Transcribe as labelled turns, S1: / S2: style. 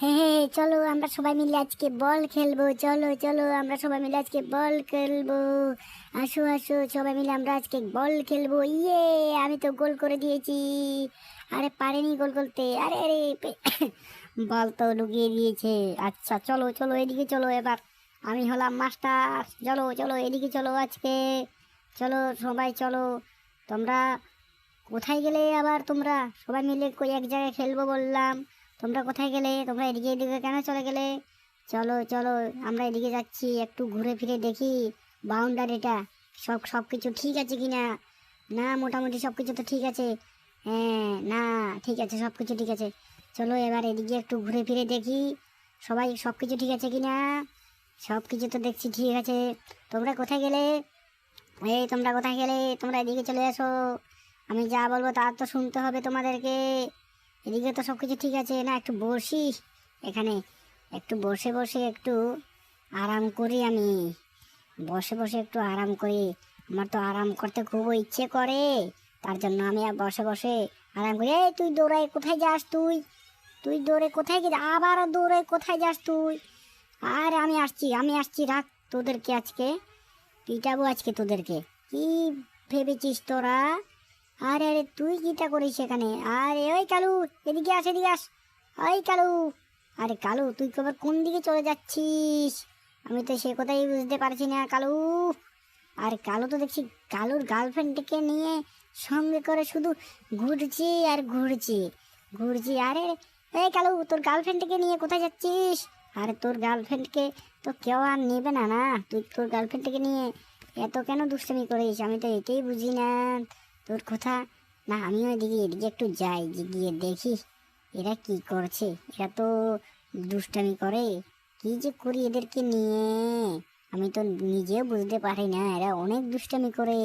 S1: হ্যাঁ, চলো আমরা সবাই মিলে আজকে বল খেলবো। চলো চলো আমরা সবাই মিলে আজকে বল খেলবো। আসো আসো সবাই মিলে আমরা আজকে বল খেলবো। ইয়ে, আমি তো গোল করে দিয়েছি। আরে পারেনি গোল করতে। আরে আরে বল তো ঢুকিয়ে দিয়েছে। আচ্ছা চলো চলো এদিকে চলো এবার। আমি হলাম মাস্টার। চলো চলো এদিকে চলো আজকে। চলো সবাই চলো। তোমরা কোথায় গেলে আবার? তোমরা সবাই মিলে কই এক জায়গায় খেলবো বললাম। তোমরা কোথায় গেলে? তোমরা এদিকে এদিকে কেন চলে গেলে? চলো চলো আমরা এদিকে যাচ্ছি, একটু ঘুরে ফিরে দেখি বাউন্ডারিটা সব সব কিছু ঠিক আছে কি না। না, মোটামুটি সব কিছু তো ঠিক আছে। হ্যাঁ, না ঠিক আছে, সব কিছু ঠিক আছে। চলো এবার এদিকে একটু ঘুরে ফিরে দেখি সবাই সব কিছু ঠিক আছে কি না। সব কিছু তো দেখছি ঠিক আছে। তোমরা কোথায় গেলে? এই তোমরা কোথায় গেলে? তোমরা এদিকে চলে আসো। আমি যা বলবো তা তো শুনতে হবে তোমাদেরকে। এদিকে তো সব কিছু ঠিক আছে না? একটু বসি এখানে, একটু বসে বসে একটু আরাম করি। আমি বসে বসে একটু আরাম করি। আমার তো আরাম করতে খুব ইচ্ছে করে, তার জন্য আমি আর বসে বসে আরাম করি। এই তুই দৌড়াই কোথায় যাস? তুই তুই দৌড়ে কোথায় গেছিস? আবার দৌড়ে কোথায় যাস তুই? আর আমি আসছি রাখ তোদেরকে আজকে পিটাবো আজকে তোদেরকে। কি ভেবেছিস তোরা? আরে আরে তুই কিটা করিস এখানে? আরে ওই কালু, এদিকে আস এদিকে আস। ওই কালু, আরে কালু তুই আবার কোন দিকে চলে যাচ্ছিস? আমি তো সে কথাই বুঝতে পারছি না কালু। আর কালু তো দেখছি কালুর গার্লফ্রেন্ডকে নিয়ে সঙ্গে করে শুধু ঘুরছি আর ঘুরছি ঘুরছি। আরে এই কালু, তোর গার্লফ্রেন্ডকে নিয়ে কোথায় যাচ্ছিস? আরে তোর গার্লফ্রেন্ডকে তো কেউ আর নেবে না না। তুই তোর গার্লফ্রেন্ডকে নিয়ে এত কেন দুষ্টামি করিস? আমি তো এটাই বুঝি না তোর কথা। না, আমিও এদিকে এদিকে একটু যাই, যে গিয়ে দেখি এরা কি করছে। এরা তো দুষ্টামি করে, কি যে করি এদেরকে নিয়ে আমি তো নিজেও বুঝতে পারি না। এরা অনেক দুষ্টামি করে।